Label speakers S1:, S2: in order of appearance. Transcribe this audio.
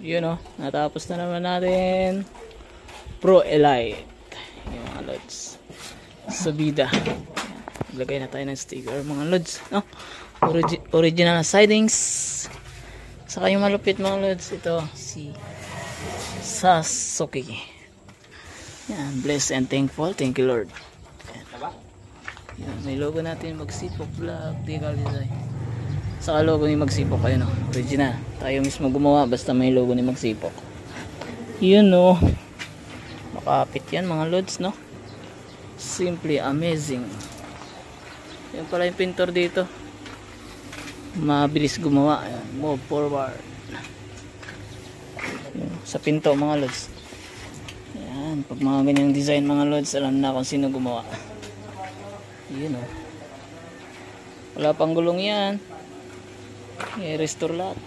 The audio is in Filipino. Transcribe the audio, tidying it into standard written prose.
S1: Yun o, natapos na naman natin. Pro Elite. Yung mga lods. Subida. Lagay na tayo ng sticker mga lods. No? Original na sidings. Saka yung malupit mga lods. Ito si Sasuke. Yan, blessed and thankful. Thank you Lord. Yan, may logo natin Magsipok Vlog Decal Design. Saka logo ni Magsipok kayo no. Original. Tayo mismo gumawa basta may logo ni Magsipok. Yun no. Makapit yan mga lods no. Simply amazing. Yan pala yung pintor dito. Mabilis gumawa. Ayan, move forward. Yan, sa pinto mga lods. Yan, pag mga ganyang design mga lods, alam na kung sino gumawa. Yun o. Wala pang gulong yan. I-restore lahat.